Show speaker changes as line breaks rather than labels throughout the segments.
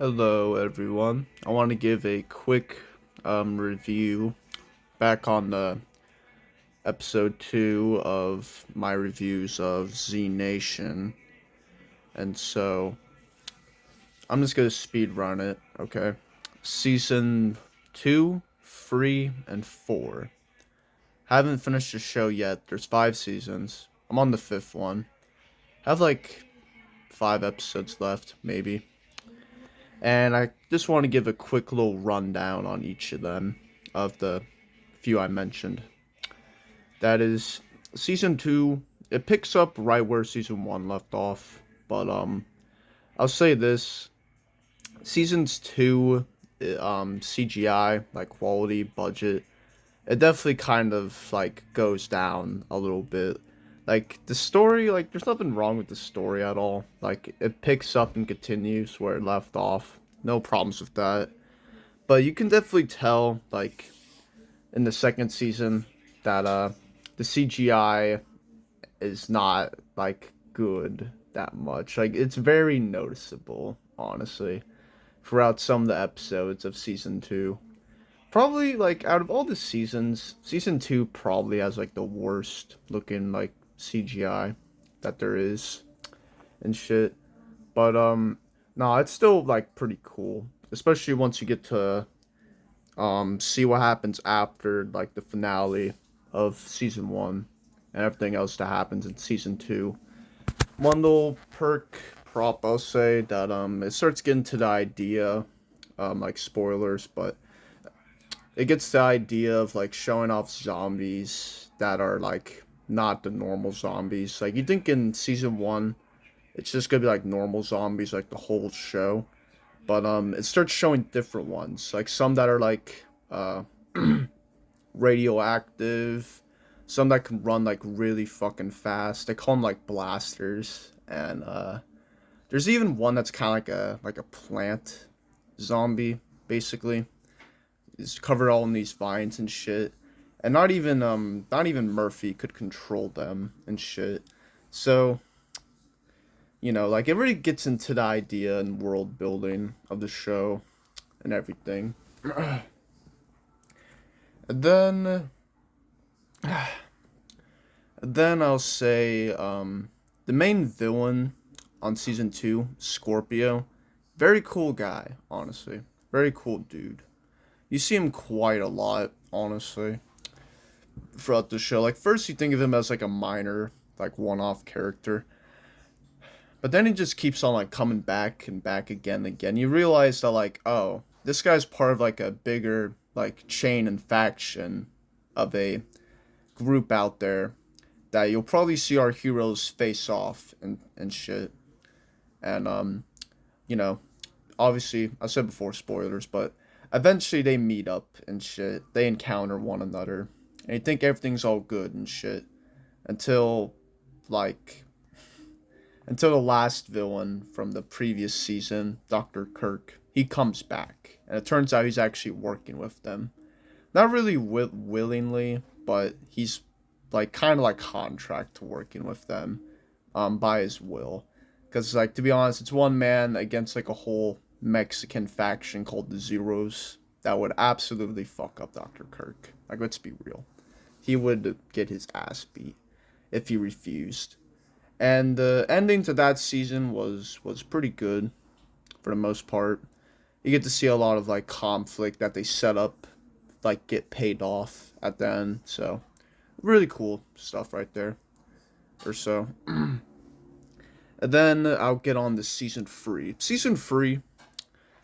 Hello, everyone. I want to give a quick review back on the episode 2 of my reviews of Z Nation. And so I'm just going to speed run it, okay? Season 2, 3, and 4. Haven't finished the show yet. There's 5 seasons. I'm on the 5th one. Have like 5 episodes left, maybe. And I just want to give a quick little rundown on each of them, of the few I mentioned. That is, season 2, it picks up right where season 1 left off. But, I'll say this, seasons 2, CGI, like quality, budget, it definitely kind of, like, goes down a little bit. Like, the story, like, there's nothing wrong with the story at all. Like, it picks up and continues where it left off. No problems with that. But you can definitely tell, like, in the second season, that the CGI is not like good that much. Like it's very noticeable, honestly, throughout some of the episodes of season 2. Probably like out of all the seasons, season 2 probably has like the worst looking like CGI that there is and shit. But no, it's still like pretty cool, especially once you get to see what happens after like the finale of season 1 and everything else that happens in season 2. One little perk prop I'll say that it starts getting to the idea, like spoilers, but it gets the idea of like showing off zombies that are like not the normal zombies. Like you think in season 1 it's just gonna be like normal zombies like the whole show, but it starts showing different ones, like some that are like radioactive, some that can run like really fucking fast. They call them like blasters, and there's even one that's kind of like a plant zombie, basically. It's covered all in these vines and shit, and not even Murphy could control them and shit. So like it really gets into the idea and world building of the show and everything. And then I'll say the main villain on season 2, Scorpio, very cool guy, honestly. Very cool dude. You see him quite a lot, honestly, throughout the show. Like first you think of him as like a minor, like one-off character, but then he just keeps on like coming back and back again and again. You realize that like, oh, this guy's part of like a bigger like chain and faction of a group out there that you'll probably see our heroes face off and shit. And you know, obviously I said before spoilers, but eventually they meet up and shit. They encounter one another. And you think everything's all good and shit. Until like until the last villain from the previous season, Dr. Kirk, he comes back. And it turns out he's actually working with them. Not really willingly, but he's like kind of like contract to working with them by his will. Because like to be honest, it's one man against like a whole Mexican faction called the Zeros that would absolutely fuck up Dr. Kirk. Like let's be real, he would get his ass beat if he refused. And the ending to that season was pretty good for the most part. You get to see a lot of like conflict that they set up like get paid off at the end. So really cool stuff right there. Or so. And then I'll get on to season 3. Season 3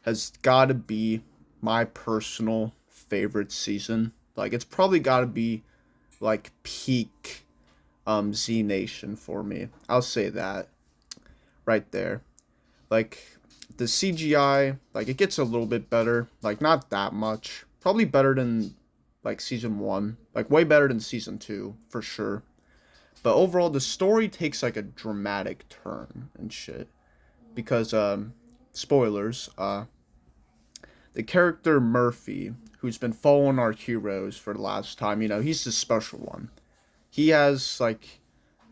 has got to be my personal favorite season. Like it's probably got to be like peak Z Nation for me. I'll say that right there. Like the CGI, like it gets a little bit better, like not that much. Probably better than like season 1, like way better than season 2 for sure. But overall the story takes like a dramatic turn and shit because spoilers, the character Murphy, who's been following our heroes for the last time, he's the special one. He has like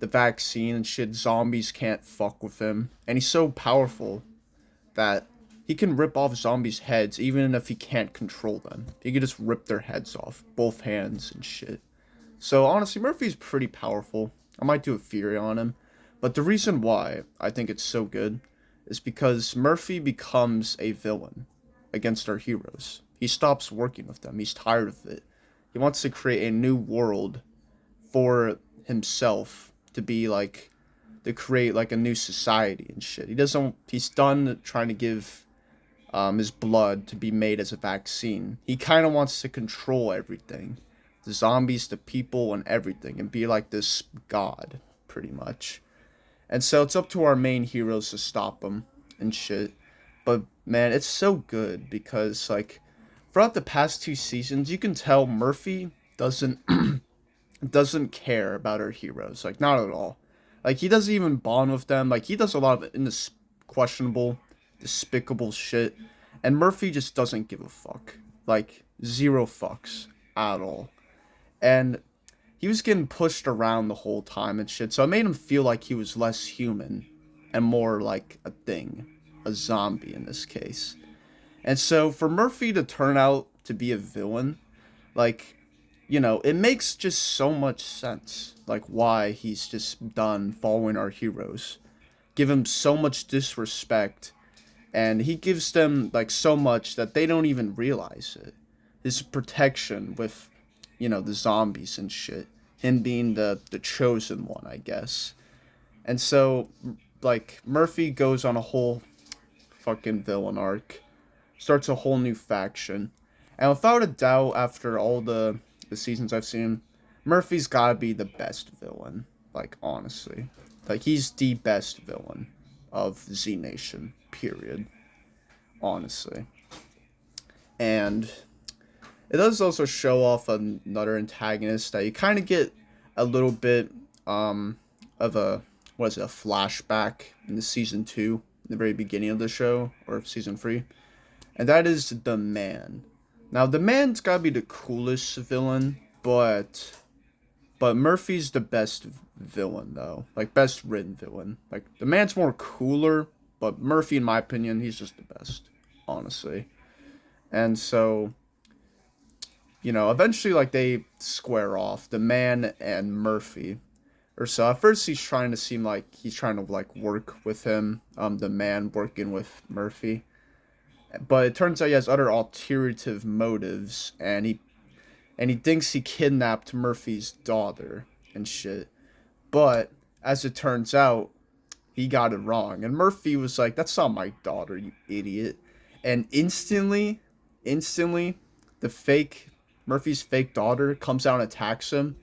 the vaccine and shit. Zombies can't fuck with him, and he's so powerful that he can rip off zombies' heads even if he can't control them. He can just rip their heads off, both hands and shit. So honestly, Murphy's pretty powerful. I might do a Fury on him. But the reason why I think it's so good is because Murphy becomes a villain against our heroes. He stops working with them. He's tired of it. He wants to create a new world for himself to be like to create like a new society and shit. He's done trying to give his blood to be made as a vaccine. He kind of wants to control everything, the zombies, the people, and everything, and be like this god, pretty much. And so it's up to our main heroes to stop him and shit. But man, it's so good because like throughout the past two seasons, you can tell Murphy doesn't care about our heroes, like not at all. Like he doesn't even bond with them. Like he does a lot of questionable, despicable shit, and Murphy just doesn't give a fuck. Like zero fucks at all. And he was getting pushed around the whole time and shit. So it made him feel like he was less human and more like a thing, a zombie in this case. And so for Murphy to turn out to be a villain, like, it makes just so much sense. Like why he's just done following our heroes. Give him so much disrespect, and he gives them like so much that they don't even realize it. His protection with, the zombies and shit. Him being the chosen one, I guess. And so, like, Murphy goes on a whole fucking villain arc, starts a whole new faction, and without a doubt, after all the seasons I've seen, Murphy's gotta be the best villain. Like, honestly. Like, he's the best villain of Z Nation, period. Honestly. And it does also show off another antagonist that you kind of get a little bit of a, a flashback in the season 2, in the very beginning of the show, or season 3. And that is the Man. Now, the Man's gotta be the coolest villain, but Murphy's the best villain, though. Like, best written villain. Like, the Man's more cooler, but Murphy, in my opinion, he's just the best, honestly. And so, eventually, like, they square off, the Man and Murphy. Or so, at first he's trying to seem like he's trying to, like, work with him, the Man working with Murphy. But it turns out he has other alternative motives, and he thinks he kidnapped Murphy's daughter and shit. But as it turns out, he got it wrong. And Murphy was like, "That's not my daughter, you idiot." And instantly, the fake Murphy's fake daughter comes out and attacks him,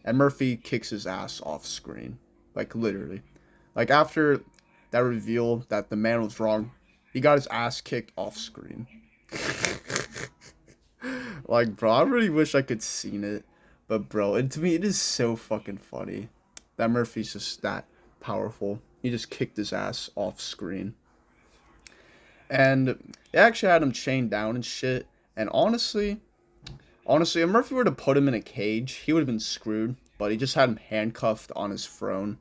and Murphy kicks his ass off screen. Like literally. Like after that reveal that the Man was wrong, he got his ass kicked off screen. Like, bro, I really wish I could seen it. But, bro, to me, it is so fucking funny that Murphy's just that powerful. He just kicked his ass off screen. And they actually had him chained down and shit. And honestly, if Murphy were to put him in a cage, he would have been screwed. But he just had him handcuffed on his throne.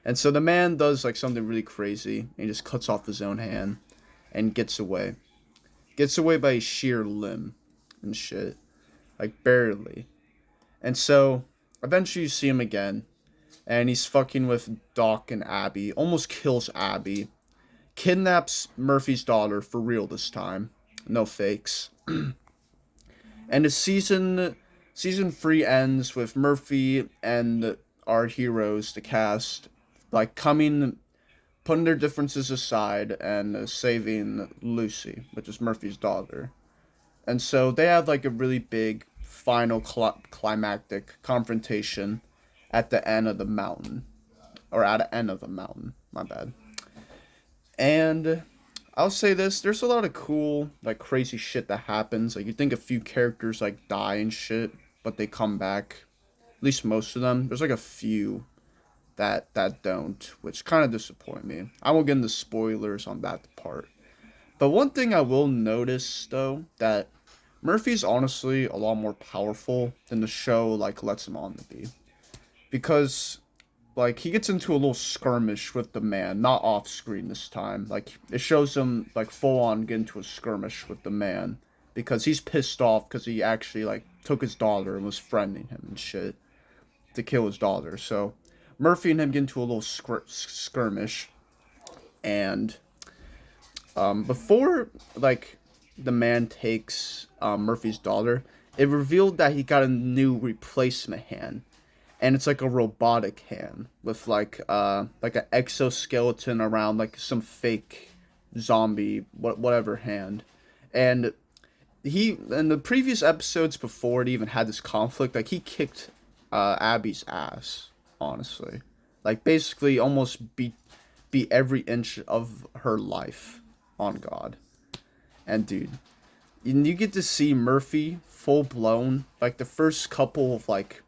And so the Man does, like, something really crazy. And he just cuts off his own hand and gets away. Gets away by a sheer limb and shit. Like, barely. And so, eventually you see him again. And he's fucking with Doc and Abby. Almost kills Abby. Kidnaps Murphy's daughter for real this time. No fakes. And the season 3 ends with Murphy and our heroes, the cast, like putting their differences aside and saving Lucy, which is Murphy's daughter. And so they have like a really big final climactic confrontation at the end of the mountain. Or at the end of the mountain, my bad. And I'll say this, there's a lot of cool, like crazy shit that happens. Like you think a few characters like die and shit, but they come back. At least most of them. There's like a few that don't, which kind of disappoint me. I won't get into spoilers on that part. But one thing I will notice though, that Murphy's honestly a lot more powerful than the show like lets him on to be. Because like he gets into a little skirmish with the man, not off screen this time. Like it shows him like full on get into a skirmish with the man because he's pissed off because he actually like took his daughter and was friending him and shit to kill his daughter. So Murphy and him get into a little skirmish, and before like the man takes Murphy's daughter, it revealed that he got a new replacement hand, and it's like a robotic hand with like an exoskeleton around like some fake zombie whatever hand, and he in the previous episodes before it even had this conflict, like he kicked Abby's ass, honestly, like basically almost beat every inch of her life on God. And dude, you get to see Murphy full blown, like the first couple of like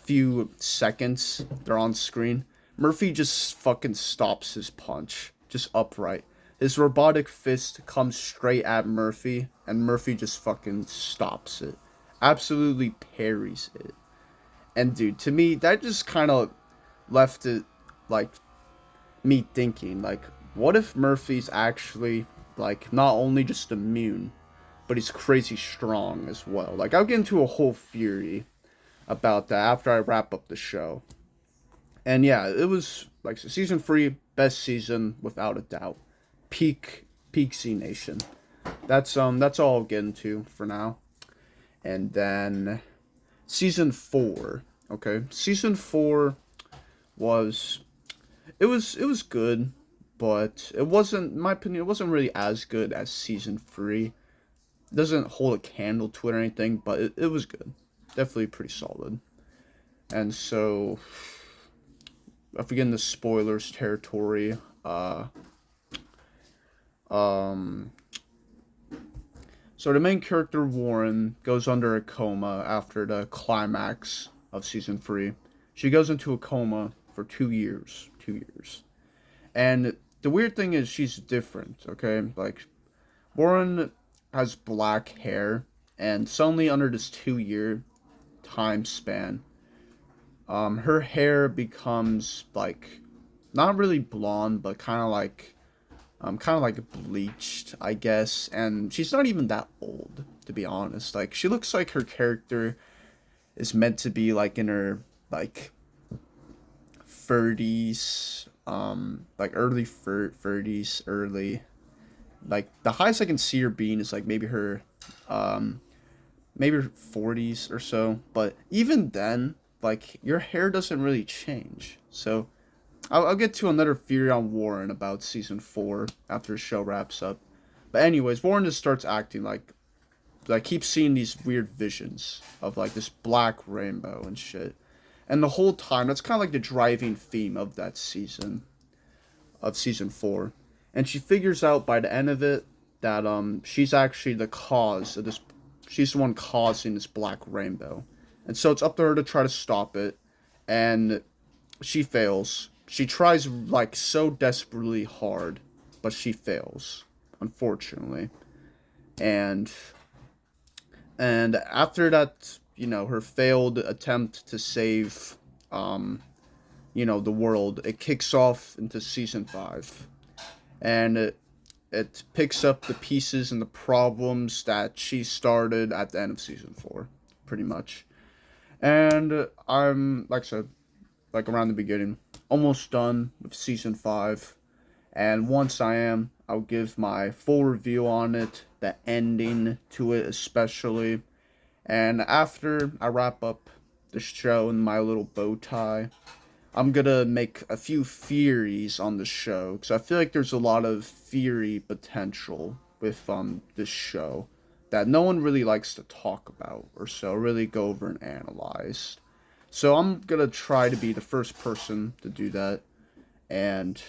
few seconds they're on screen, Murphy just fucking stops his punch, just upright. His robotic fist comes straight at Murphy, and Murphy just fucking stops it. Absolutely parries it. And dude, to me, that just kind of left it like me thinking, like, what if Murphy's actually like not only just immune, but he's crazy strong as well? Like, I'll get into a whole theory about that after I wrap up the show. And yeah, it was like season 3, best season without a doubt. Peak C Nation. That's all I'll get into for now. And then season 4. Okay, season 4 was it was good, but it wasn't, in my opinion, it wasn't really as good as season 3. It doesn't hold a candle to it or anything, but it was good. Definitely pretty solid. And so, if we get into spoilers territory, um, so the main character Warren goes under a coma after the climax of season 3. She goes into a coma for 2 years. 2 years. And the weird thing is she's different, okay? Like, Warren has black hair, and suddenly under this 2 year time span, her hair becomes like not really blonde, but kind of like bleached, I guess. And she's not even that old, to be honest. Like she looks like her character is meant to be like in her like 30s, like early 30s, early like the highest I can see her being is like um maybe her 40s or so. But even then, like your hair doesn't really change. So I'll get to another theory on Warren about season 4 after the show wraps up. But anyways, Warren just starts acting like keeps seeing these weird visions of like this black rainbow and shit. And the whole time, that's kind of like the driving theme of that season, of season 4. And she figures out by the end of it that she's actually the cause of this. She's the one causing this black rainbow. And so it's up to her to try to stop it. And she fails. She tries like so desperately hard, but she fails, unfortunately. And after that, her failed attempt to save the world, it kicks off into season 5. And it picks up the pieces and the problems that she started at the end of season 4, pretty much. And I'm, like I said, like around the beginning, almost done with season 5. And once I am, I'll give my full review on it, the ending to it especially. And after I wrap up the show in my little bow tie, I'm gonna make a few theories on the show, because I feel like there's a lot of theory potential with this show that no one really likes to talk about or so really go over and analyze. So I'm gonna try to be the first person to do that, and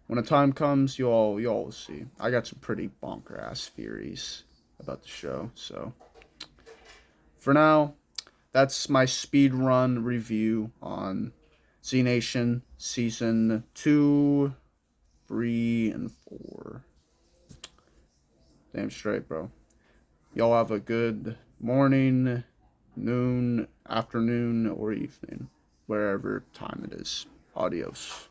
when the time comes, you all will see. I got some pretty bonker ass theories about the show. So for now, that's my speed run review on Z Nation season 2, 3, and 4. Damn straight, bro. Y'all have a good morning, noon, afternoon, or evening. wherever time it is. Adios.